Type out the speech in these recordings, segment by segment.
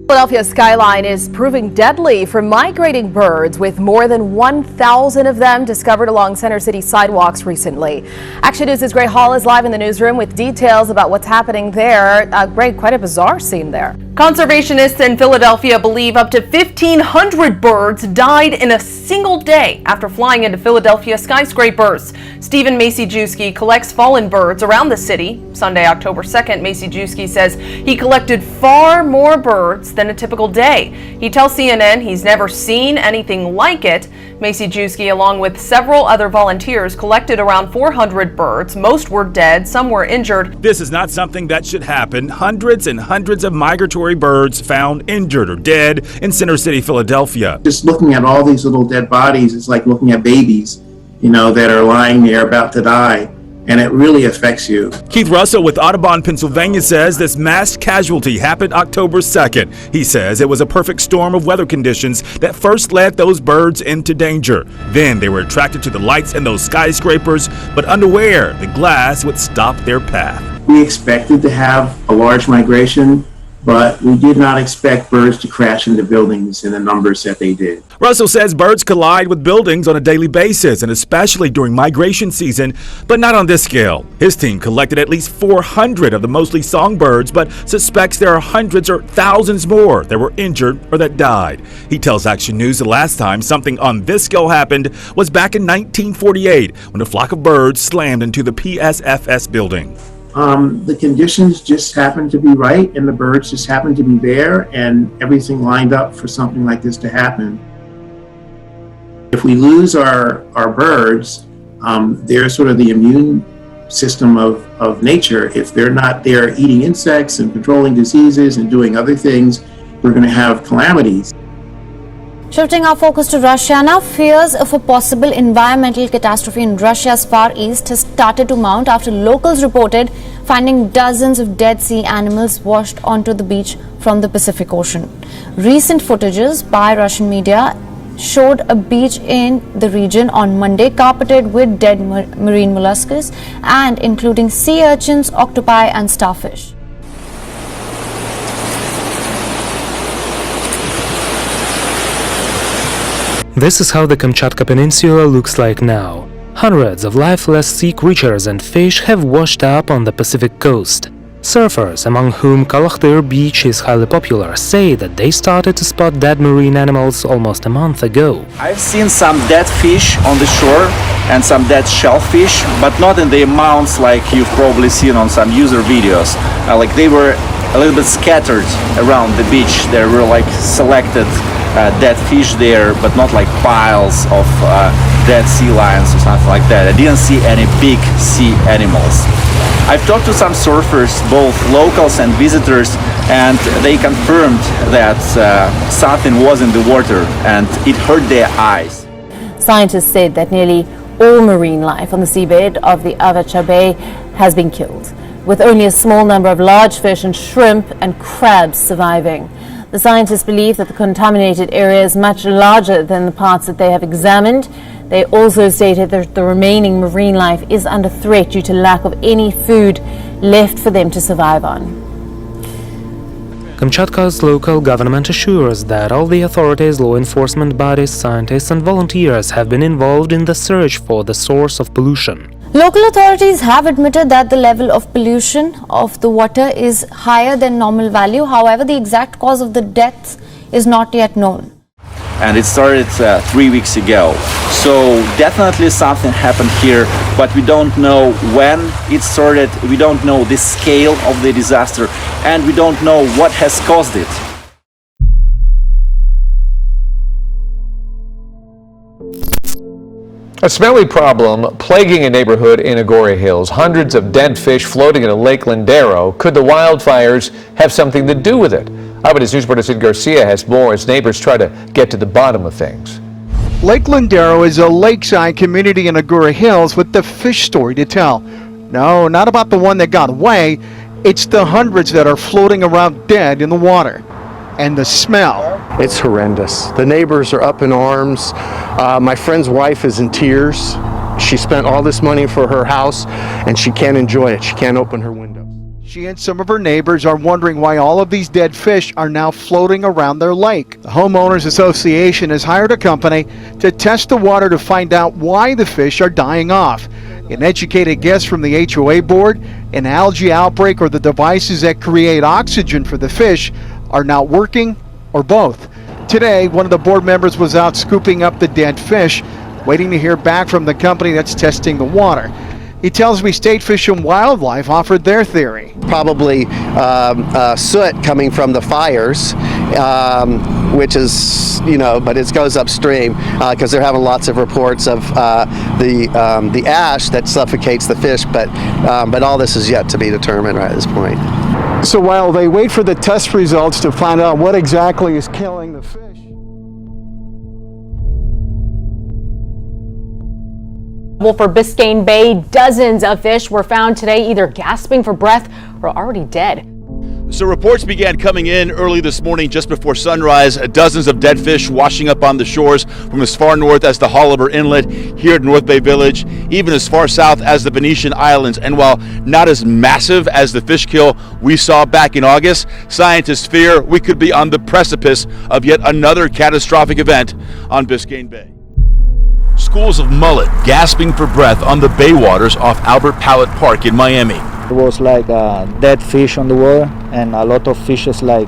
Philadelphia skyline is proving deadly for migrating birds, with more than 1,000 of them discovered along Center City sidewalks recently. Action News' Gray Hall is live in the newsroom with details about what's happening there. Gray, quite a bizarre scene there. Conservationists in Philadelphia believe up to 1,500 birds died in a single day after flying into Philadelphia skyscrapers. Stephen Maciejewski collects fallen birds around the city. Sunday, October 2nd, Maciejewski says he collected far more birds than a typical day. He tells CNN he's never seen anything like it. Maciejewski, along with several other volunteers, collected around 400 birds. Most were dead, some were injured. This is not something that should happen. Hundreds and hundreds of migratory birds found injured or dead in Center City, Philadelphia. Just looking at all these little dead bodies, it's like looking at babies, that are lying there about to die. And it really affects you. Keith Russell with Audubon, Pennsylvania says this mass casualty happened October 2nd. He says it was a perfect storm of weather conditions that first led those birds into danger. Then they were attracted to the lights in those skyscrapers, but unaware the glass would stop their path. We expected to have a large migration, but we did not expect birds to crash into buildings in the numbers that they did. Russell says birds collide with buildings on a daily basis, and especially during migration season, but not on this scale. His team collected at least 400 of the mostly songbirds, but suspects there are hundreds or thousands more that were injured or that died. He tells Action News the last time something on this scale happened was back in 1948, when a flock of birds slammed into the PSFS building. The conditions just happened to be right, and the birds just happened to be there, and everything lined up for something like this to happen. If we lose our birds, they're sort of the immune system of nature. If they're not there eating insects and controlling diseases and doing other things, we're going to have calamities. Shifting our focus to Russia now, fears of a possible environmental catastrophe in Russia's Far East has started to mount after locals reported finding dozens of dead sea animals washed onto the beach from the Pacific Ocean. Recent footages by Russian media showed a beach in the region on Monday carpeted with dead marine mollusks and including sea urchins, octopi and starfish. This is how the Kamchatka Peninsula looks like now. Hundreds of lifeless sea creatures and fish have washed up on the Pacific coast. Surfers, among whom Kalakhtyr Beach is highly popular, say that they started to spot dead marine animals almost a month ago. I've seen some dead fish on the shore and some dead shellfish, but not in the amounts like you've probably seen on some user videos. Like they were a little bit scattered around the beach. There were like selected dead fish there, but not like piles of dead sea lions or something like that. I didn't see any big sea animals. I've talked to some surfers, both locals and visitors, and they confirmed that something was in the water and it hurt their eyes. Scientists said that nearly all marine life on the seabed of the Avacha Bay has been killed, with only a small number of large fish and shrimp and crabs surviving. The scientists believe that the contaminated area is much larger than the parts that they have examined. They also stated that the remaining marine life is under threat due to lack of any food left for them to survive on. Kamchatka's local government assures that all the authorities, law enforcement bodies, scientists and volunteers have been involved in the search for the source of pollution. Local authorities have admitted that the level of pollution of the water is higher than normal value. However, the exact cause of the deaths is not yet known. And it started 3 weeks ago. So definitely something happened here, but we don't know when it started, we don't know the scale of the disaster, and we don't know what has caused it. A smelly problem plaguing a neighborhood in Agoura Hills. Hundreds of dead fish floating in a Lake Lindero. Could the wildfires have something to do with it? Eyewitness News reporter Sid Garcia has more as neighbors try to get to the bottom of things. Lake Lindero is a lakeside community in Agoura Hills with the fish story to tell. No, not about the one that got away. It's the hundreds that are floating around dead in the water. And the smell. It's horrendous. The neighbors are up in arms. My friend's wife is in tears. She spent all this money for her house and she can't enjoy it. She can't open her windows. She and some of her neighbors are wondering why all of these dead fish are now floating around their lake. The Homeowners Association has hired a company to test the water to find out why the fish are dying off. An educated guess from the HOA board, an algae outbreak, or the devices that create oxygen for the fish are not working, or both. Today, one of the board members was out scooping up the dead fish, waiting to hear back from the company that's testing the water. He tells me State Fish and Wildlife offered their theory. Probably soot coming from the fires, which is, but it goes upstream because they're having lots of reports of the ash that suffocates the fish, but all this is yet to be determined right at this point. So while they wait for the test results to find out what exactly is killing the fish. Well, for Biscayne Bay, dozens of fish were found today either gasping for breath or already dead. So reports began coming in early this morning just before sunrise. Dozens of dead fish washing up on the shores from as far north as the Holliver Inlet here at North Bay Village, even as far south as the Venetian Islands. And while not as massive as the fish kill we saw back in August, scientists fear we could be on the precipice of yet another catastrophic event on Biscayne Bay. Schools of mullet gasping for breath on the bay waters off Albert Pallet Park in Miami. There was like dead fish on the water, and a lot of fishes like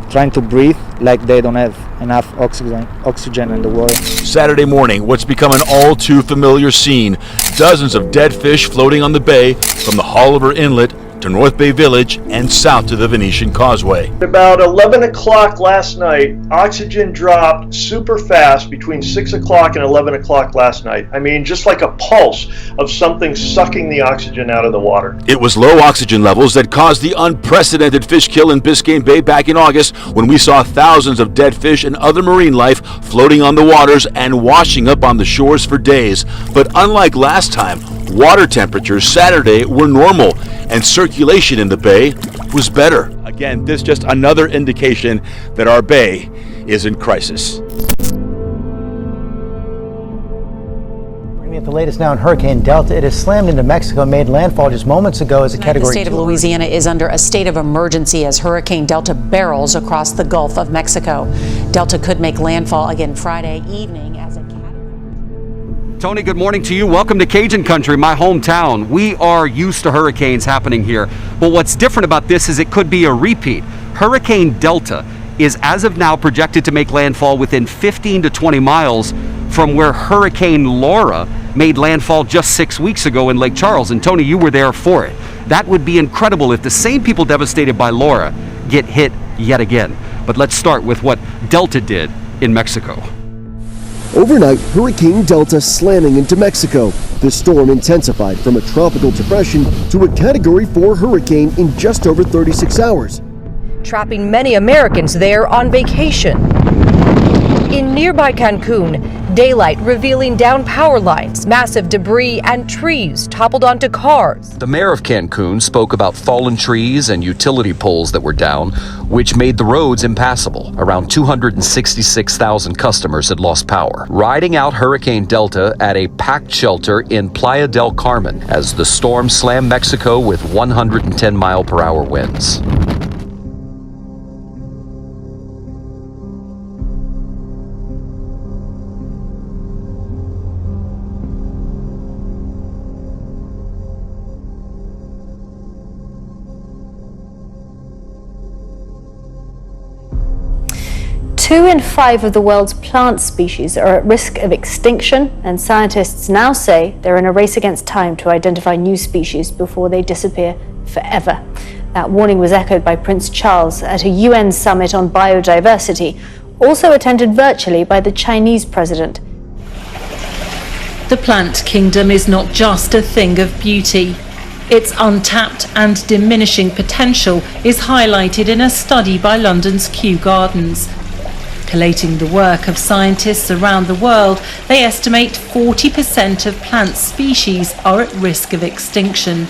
trying to breathe, like they don't have enough oxygen in the water. Saturday morning, what's become an all too familiar scene. Dozens of dead fish floating on the bay from the Holliver Inlet to North Bay Village and south to the Venetian Causeway. About 11 o'clock last night, oxygen dropped super fast between 6 o'clock and 11 o'clock last night. I mean, just like a pulse of something sucking the oxygen out of the water. It was low oxygen levels that caused the unprecedented fish kill in Biscayne Bay back in August, when we saw thousands of dead fish and other marine life floating on the waters and washing up on the shores for days. But unlike last time, water temperatures Saturday were normal and circulation in the bay was better. Again, this just another indication that our bay is in crisis. At the latest now in Hurricane Delta, it has slammed into Mexico and made landfall just moments ago as a Category 2. The state of Louisiana is under a state of emergency as Hurricane Delta barrels across the Gulf of Mexico. Delta could make landfall again Friday evening as a Tony, good morning to you. Welcome to Cajun Country, my hometown. We are used to hurricanes happening here, but what's different about this is it could be a repeat. Hurricane Delta is as of now projected to make landfall within 15 to 20 miles from where Hurricane Laura made landfall just 6 weeks ago in Lake Charles. And Tony, you were there for it. That would be incredible if the same people devastated by Laura get hit yet again. But let's start with what Delta did in Mexico. Overnight, Hurricane Delta slamming into Mexico. The storm intensified from a tropical depression to a Category 4 hurricane in just over 36 hours. Trapping many Americans there on vacation. In nearby Cancun, daylight revealing down power lines, massive debris and trees toppled onto cars. The mayor of Cancun spoke about fallen trees and utility poles that were down, which made the roads impassable. Around 266,000 customers had lost power. Riding out Hurricane Delta at a packed shelter in Playa del Carmen as the storm slammed Mexico with 110-mile-per-hour winds. Two in 5 of the world's plant species are at risk of extinction, and scientists now say they're in a race against time to identify new species before they disappear forever. That warning was echoed by Prince Charles at a UN summit on biodiversity, also attended virtually by the Chinese president. The plant kingdom is not just a thing of beauty. Its untapped and diminishing potential is highlighted in a study by London's Kew Gardens. Collating the work of scientists around the world, they estimate 40% of plant species are at risk of extinction.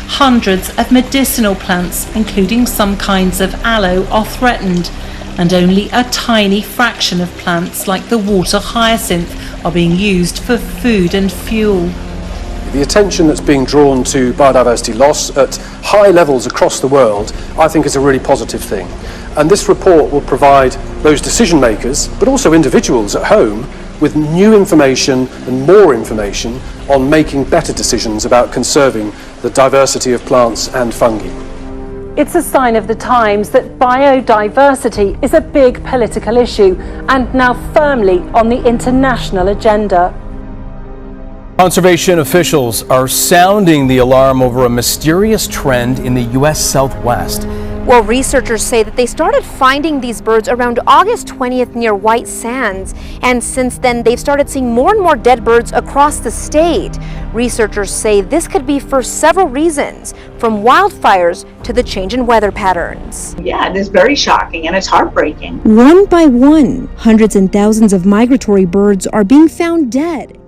Hundreds of medicinal plants, including some kinds of aloe, are threatened, and only a tiny fraction of plants like the water hyacinth are being used for food and fuel. The attention that's being drawn to biodiversity loss at high levels across the world, I think, is a really positive thing. And this report will provide those decision makers, but also individuals at home, with new information and more information on making better decisions about conserving the diversity of plants and fungi. It's a sign of the times that biodiversity is a big political issue and now firmly on the international agenda. Conservation officials are sounding the alarm over a mysterious trend in the U.S. Southwest. Well, researchers say that they started finding these birds around August 20th near White Sands, and since then they've started seeing more and more dead birds across the state. Researchers say this could be for several reasons, from wildfires to the change in weather patterns. Yeah, it is very shocking and it's heartbreaking. One by one, hundreds and thousands of migratory birds are being found dead.